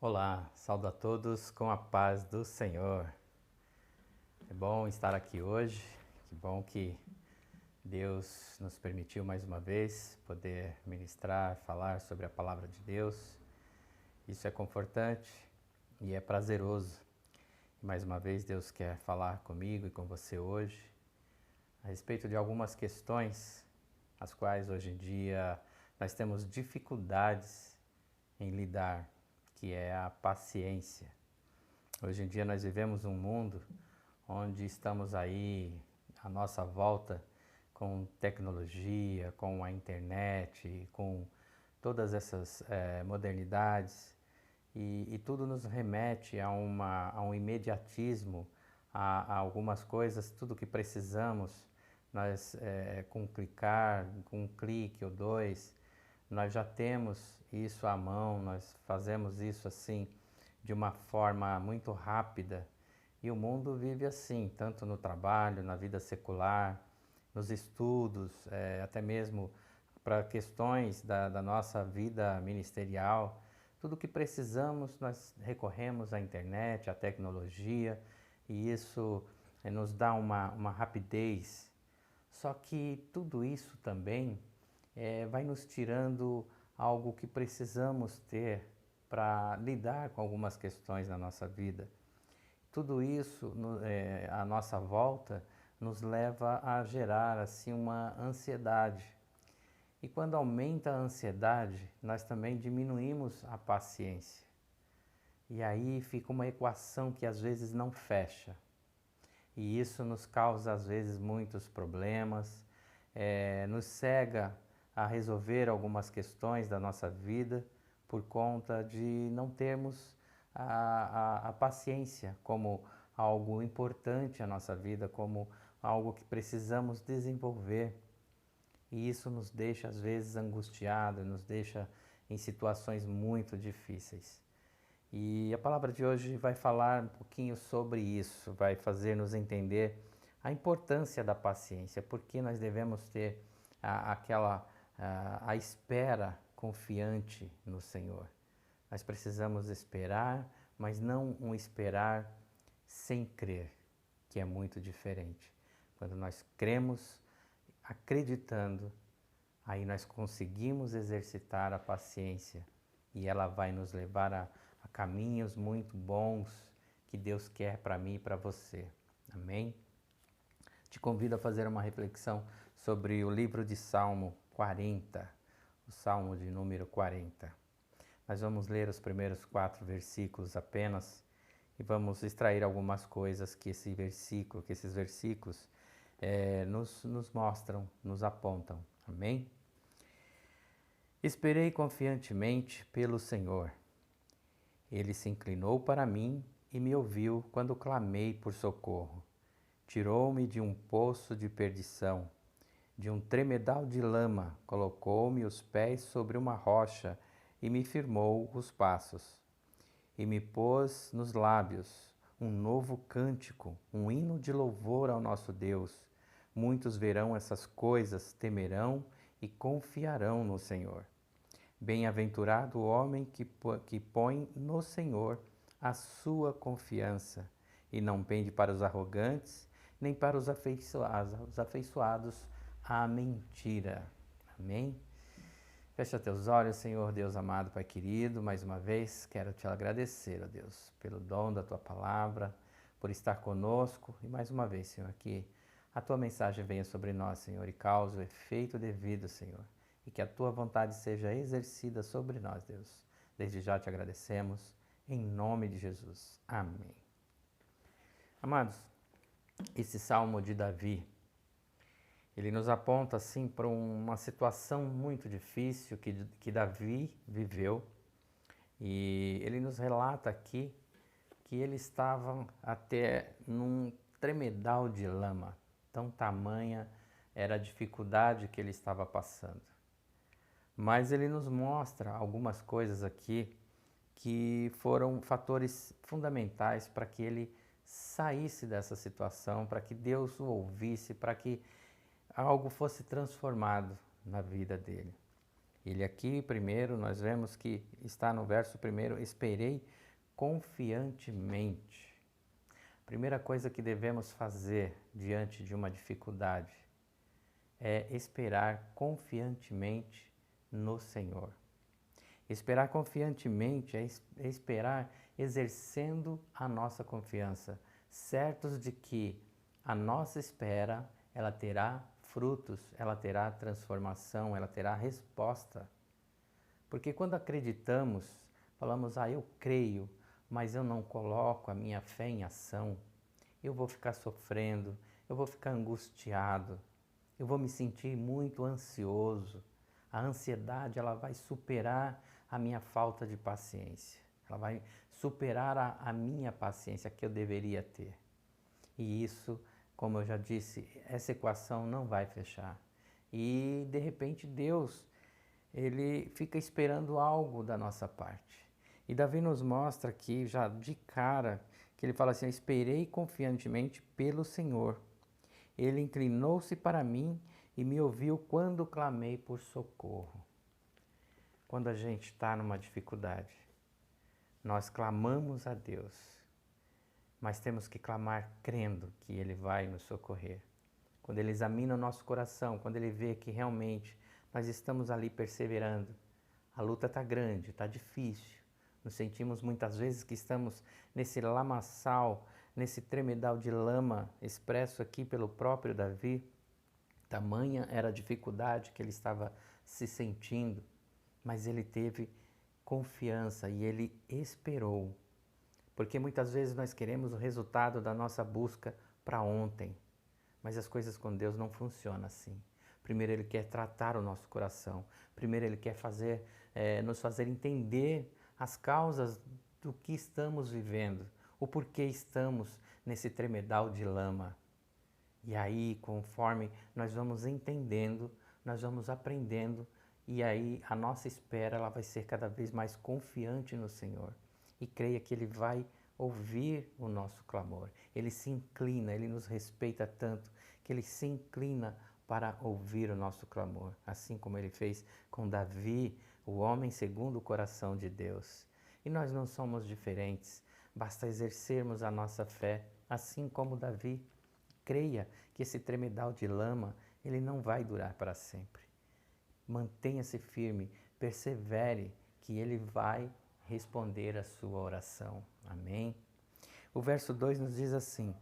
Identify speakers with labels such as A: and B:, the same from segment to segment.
A: Olá, saúdo a todos com a paz do Senhor. É bom estar aqui hoje, que bom que Deus nos permitiu mais uma vez poder ministrar, falar sobre a palavra de Deus. Isso é confortante e é prazeroso. E mais uma vez Deus quer falar comigo e com você hoje a respeito de algumas questões as quais hoje em dia nós temos dificuldades em lidar, que é a paciência. Hoje em dia nós vivemos um mundo onde estamos aí à nossa volta com tecnologia, com a internet, com todas essas modernidades e tudo nos remete a um imediatismo, a algumas coisas, tudo que precisamos, nós com clicar, com um clique ou dois, nós já temos isso à mão, nós fazemos isso assim de uma forma muito rápida. E o mundo vive assim, tanto no trabalho, na vida secular, nos estudos, até mesmo para questões da nossa vida ministerial. Tudo que precisamos, nós recorremos à internet, à tecnologia, e isso nos dá uma rapidez. Só que tudo isso também vai nos tirando algo que precisamos ter para lidar com algumas questões na nossa vida. Tudo isso à nossa volta nos leva a gerar assim uma ansiedade. E quando aumenta a ansiedade, nós também diminuímos a paciência. E aí fica uma equação que às vezes não fecha. E isso nos causa às vezes muitos problemas, nos cega a resolver algumas questões da nossa vida por conta de não termos a paciência como algo importante na nossa vida, como algo que precisamos desenvolver. E isso nos deixa às vezes angustiados, nos deixa em situações muito difíceis. E a palavra de hoje vai falar um pouquinho sobre isso, vai fazer-nos entender a importância da paciência, porque nós devemos ter a espera confiante no Senhor. Nós precisamos esperar, mas não um esperar sem crer, que é muito diferente. Quando nós cremos, acreditando, aí nós conseguimos exercitar a paciência e ela vai nos levar a caminhos muito bons que Deus quer para mim e para você. Amém? Te convido a fazer uma reflexão sobre o livro de Salmo 40, o Salmo de número 40. Nós vamos ler os primeiros 4 versículos apenas e vamos extrair algumas coisas que esses versículos nos mostram, nos apontam. Amém? Esperei confiantemente pelo Senhor. Ele se inclinou para mim e me ouviu quando clamei por socorro. Tirou-me de um poço de perdição, de um tremedal de lama, colocou-me os pés sobre uma rocha e me firmou os passos. E me pôs nos lábios um novo cântico, um hino de louvor ao nosso Deus. Muitos verão essas coisas, temerão e confiarão no Senhor. Bem-aventurado o homem que põe no Senhor a sua confiança e não pende para os arrogantes, nem para os afeiçoados à mentira. Amém? Fecha teus olhos, Senhor Deus amado, Pai querido. Mais uma vez quero te agradecer, ó Deus, pelo dom da tua palavra, por estar conosco e mais uma vez, Senhor, que a tua mensagem venha sobre nós, Senhor, e cause o efeito devido, Senhor. E que a tua vontade seja exercida sobre nós, Deus. Desde já te agradecemos, em nome de Jesus. Amém. Amados, esse salmo de Davi, ele nos aponta assim para uma situação muito difícil que Davi viveu. E ele nos relata aqui que ele estava até num tremedal de lama, tão tamanha era a dificuldade que ele estava passando. Mas ele nos mostra algumas coisas aqui que foram fatores fundamentais para que ele saísse dessa situação, para que Deus o ouvisse, para que algo fosse transformado na vida dele. Ele aqui, primeiro, nós vemos que está no verso primeiro, esperei confiantemente. Primeira coisa que devemos fazer diante de uma dificuldade é esperar confiantemente no Senhor. Esperar confiantemente é esperar exercendo a nossa confiança, certos de que a nossa espera, ela terá frutos, ela terá transformação, ela terá resposta. Porque quando acreditamos, falamos, eu creio, mas eu não coloco a minha fé em ação, eu vou ficar sofrendo, eu vou ficar angustiado, eu vou me sentir muito ansioso. A ansiedade, ela vai superar a minha falta de paciência. Ela vai superar a minha paciência que eu deveria ter. E isso, como eu já disse, essa equação não vai fechar. E, de repente, Deus, ele fica esperando algo da nossa parte. E Davi nos mostra aqui, já de cara, que ele fala assim, eu esperei confiantemente pelo Senhor. Ele inclinou-se para mim e me ouviu quando clamei por socorro. Quando a gente está numa dificuldade, nós clamamos a Deus, mas temos que clamar crendo que Ele vai nos socorrer. Quando Ele examina o nosso coração, quando Ele vê que realmente nós estamos ali perseverando, a luta está grande, está difícil, nos sentimos muitas vezes que estamos nesse lamaçal, nesse tremedal de lama expresso aqui pelo próprio Davi. Tamanha era a dificuldade que ele estava se sentindo, mas ele teve confiança e ele esperou. Porque muitas vezes nós queremos o resultado da nossa busca para ontem, mas as coisas com Deus não funcionam assim. Primeiro Ele quer tratar o nosso coração, primeiro Ele quer nos fazer entender as causas do que estamos vivendo, o porquê estamos nesse tremedal de lama. E aí, conforme nós vamos entendendo, nós vamos aprendendo, e aí a nossa espera ela vai ser cada vez mais confiante no Senhor. E creia que Ele vai ouvir o nosso clamor. Ele se inclina, Ele nos respeita tanto, que Ele se inclina para ouvir o nosso clamor. Assim como Ele fez com Davi, o homem segundo o coração de Deus. E nós não somos diferentes, basta exercermos a nossa fé, assim como Davi. Creia que esse tremedal de lama, ele não vai durar para sempre. Mantenha-se firme, persevere, que ele vai responder a sua oração. Amém? O verso 2 nos diz assim,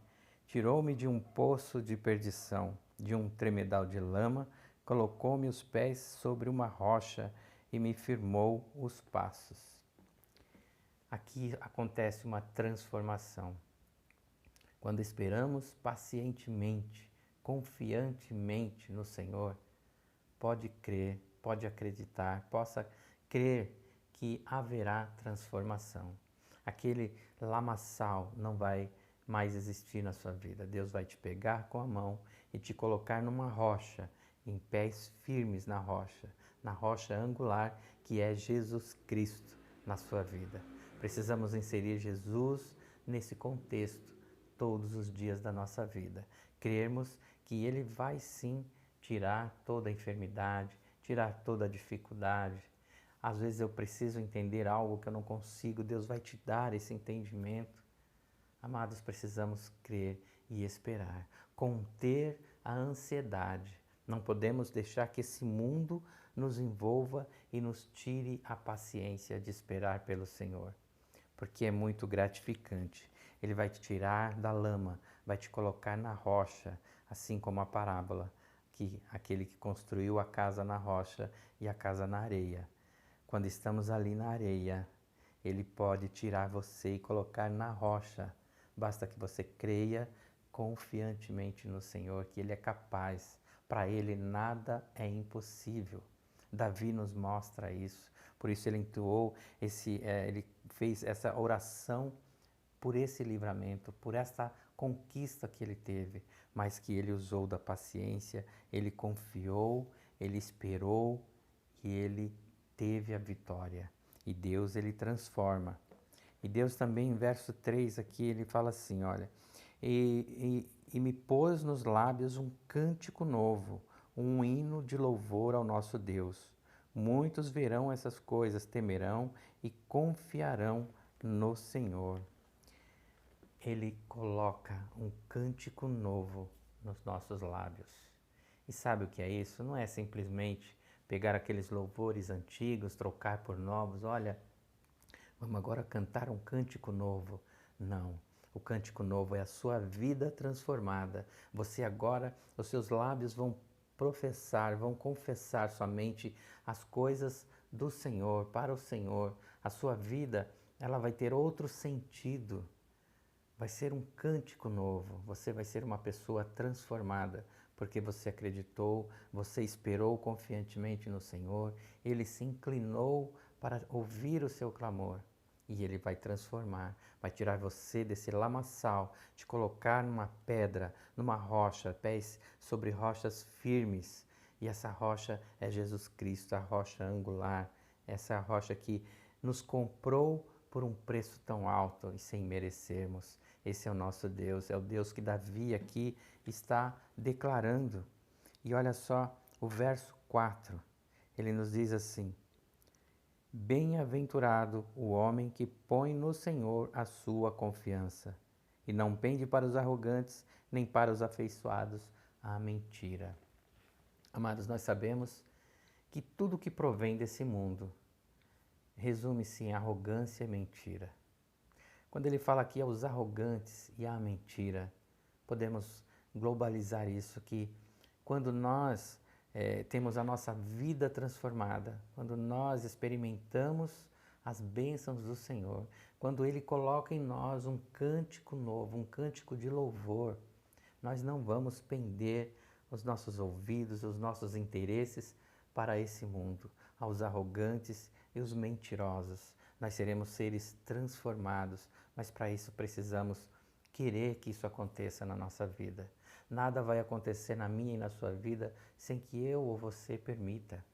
A: tirou-me de um poço de perdição, de um tremedal de lama, colocou-me os pés sobre uma rocha e me firmou os passos. Aqui acontece uma transformação. Quando esperamos pacientemente, confiantemente no Senhor, pode crer, pode acreditar, possa crer que haverá transformação. Aquele lamaçal não vai mais existir na sua vida. Deus vai te pegar com a mão e te colocar numa rocha, em pés firmes na rocha angular que é Jesus Cristo na sua vida. Precisamos inserir Jesus nesse contexto todos os dias da nossa vida. Crermos que Ele vai sim tirar toda a enfermidade, tirar toda a dificuldade. Às vezes eu preciso entender algo que eu não consigo, Deus vai te dar esse entendimento. Amados, precisamos crer e esperar, conter a ansiedade. Não podemos deixar que esse mundo nos envolva e nos tire a paciência de esperar pelo Senhor, porque é muito gratificante. Ele vai te tirar da lama, vai te colocar na rocha, assim como a parábola, que aquele que construiu a casa na rocha e a casa na areia. Quando estamos ali na areia, Ele pode tirar você e colocar na rocha. Basta que você creia confiantemente no Senhor, que Ele é capaz. Para Ele nada é impossível. Davi nos mostra isso. Por isso ele entoou ele fez essa oração por esse livramento, por essa conquista que ele teve, mas que ele usou da paciência, ele confiou, ele esperou e ele teve a vitória. E Deus, ele transforma. E Deus também, em verso 3 aqui, ele fala assim, olha, e me pôs nos lábios um cântico novo, um hino de louvor ao nosso Deus. Muitos verão essas coisas, temerão e confiarão no Senhor. Ele coloca um cântico novo nos nossos lábios. E sabe o que é isso? Não é simplesmente pegar aqueles louvores antigos, trocar por novos. Olha, vamos agora cantar um cântico novo. Não. O cântico novo é a sua vida transformada. Você agora, os seus lábios vão professar, vão confessar somente as coisas do Senhor, para o Senhor. A sua vida, ela vai ter outro sentido. Vai ser um cântico novo. Você vai ser uma pessoa transformada, porque você acreditou, você esperou confiantemente no Senhor, Ele se inclinou para ouvir o seu clamor. E Ele vai transformar, vai tirar você desse lamaçal, te colocar numa pedra, numa rocha, pés sobre rochas firmes. E essa rocha é Jesus Cristo, a rocha angular, essa rocha que nos comprou por um preço tão alto e sem merecermos. Esse é o nosso Deus, é o Deus que Davi aqui está declarando. E olha só o verso 4, ele nos diz assim: Bem-aventurado o homem que põe no Senhor a sua confiança, e não pende para os arrogantes, nem para os afeiçoados à mentira. Amados, nós sabemos que tudo que provém desse mundo resume-se em arrogância e mentira. Quando ele fala aqui aos arrogantes e à mentira, podemos globalizar isso, que quando nós temos a nossa vida transformada, quando nós experimentamos as bênçãos do Senhor, quando Ele coloca em nós um cântico novo, um cântico de louvor, nós não vamos pender os nossos ouvidos, os nossos interesses para esse mundo, aos arrogantes e os mentirosos. Nós seremos seres transformados, mas para isso precisamos querer que isso aconteça na nossa vida. Nada vai acontecer na minha e na sua vida sem que eu ou você permita.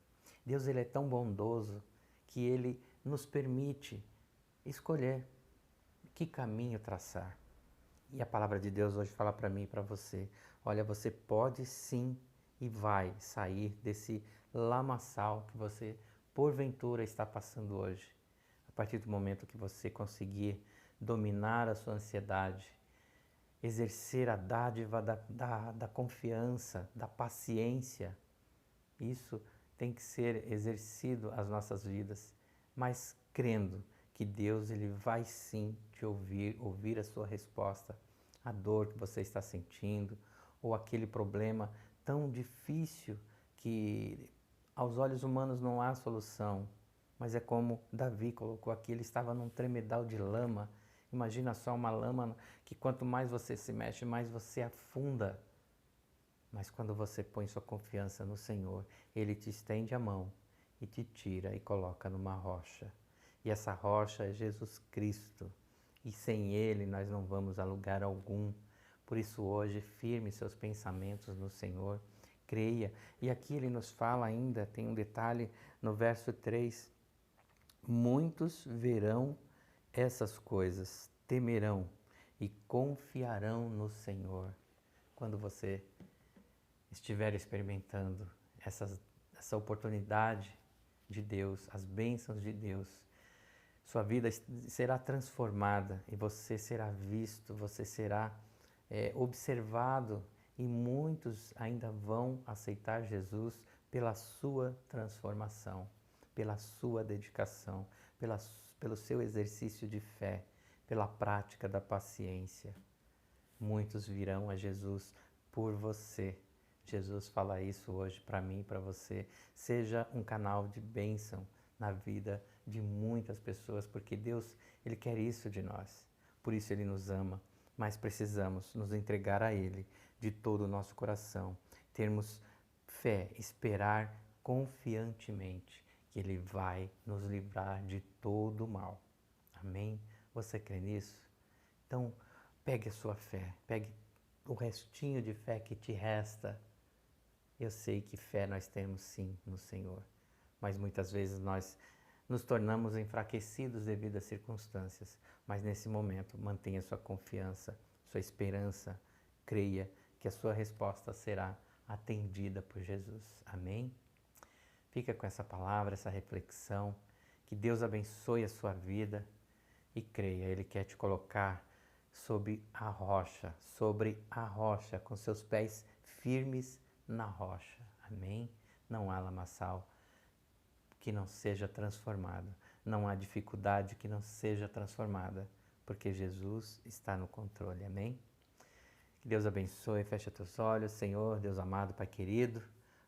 A: Deus, ele é tão bondoso que ele nos permite escolher que caminho traçar. E a palavra de Deus hoje fala para mim e para você: olha, você pode sim e vai sair desse lamaçal que você porventura está passando hoje. A partir do momento que você conseguir dominar a sua ansiedade, exercer a dádiva da confiança, da paciência, isso tem que ser exercido às nossas vidas, mas crendo que Deus ele vai sim te ouvir a sua resposta, a dor que você está sentindo, ou aquele problema tão difícil que aos olhos humanos não há solução, mas é como Davi colocou aqui, ele estava num tremedal de lama. Imagina só uma lama que quanto mais você se mexe, mais você afunda. Mas quando você põe sua confiança no Senhor, Ele te estende a mão e te tira e coloca numa rocha. E essa rocha é Jesus Cristo. E sem Ele nós não vamos a lugar algum. Por isso hoje, firme seus pensamentos no Senhor, creia. E aqui Ele nos fala ainda, tem um detalhe no verso 3, muitos verão essas coisas, temerão e confiarão no Senhor. Quando você estiver experimentando essa oportunidade de Deus, as bênçãos de Deus, sua vida será transformada e você será visto, você será observado e muitos ainda vão aceitar Jesus pela sua transformação, pela sua dedicação, pelo seu exercício de fé, pela prática da paciência. Muitos virão a Jesus por você. Jesus fala isso hoje para mim e para você. Seja um canal de bênção na vida de muitas pessoas, porque Deus, Ele quer isso de nós. Por isso Ele nos ama, mas precisamos nos entregar a Ele de todo o nosso coração. Termos fé, esperar confiantemente que Ele vai nos livrar de todo o mal. Amém? Você crê nisso? Então, pegue a sua fé, pegue o restinho de fé que te resta. Eu sei que fé nós temos sim no Senhor, mas muitas vezes nós nos tornamos enfraquecidos devido às circunstâncias. Mas nesse momento, mantenha sua confiança, sua esperança, creia que a sua resposta será atendida por Jesus. Amém? Fica com essa palavra, essa reflexão. Que Deus abençoe a sua vida e creia, Ele quer te colocar sobre a rocha, com seus pés firmes na rocha. Amém? Não há lamaçal que não seja transformado. Não há dificuldade que não seja transformada, porque Jesus está no controle. Amém? Que Deus abençoe, fecha teus olhos, Senhor, Deus amado, Pai querido.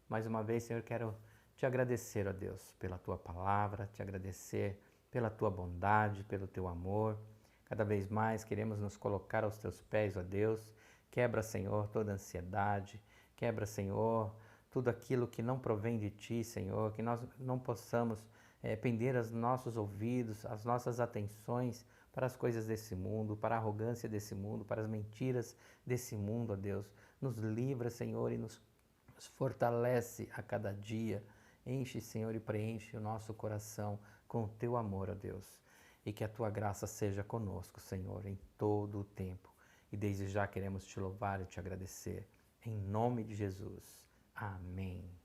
A: Mais uma vez, Senhor, quero te agradecer, ó Deus, pela tua palavra, te agradecer pela tua bondade, pelo teu amor. Cada vez mais queremos nos colocar aos teus pés, ó Deus. Quebra, Senhor, toda ansiedade. Quebra, Senhor, tudo aquilo que não provém de ti, Senhor. Que nós não possamos pender os nossos ouvidos, as nossas atenções para as coisas desse mundo, para a arrogância desse mundo, para as mentiras desse mundo, ó Deus. Nos livra, Senhor, e nos fortalece a cada dia. Enche, Senhor, e preenche o nosso coração com o teu amor, ó Deus. E que a tua graça seja conosco, Senhor, em todo o tempo. E desde já queremos te louvar e te agradecer. Em nome de Jesus. Amém.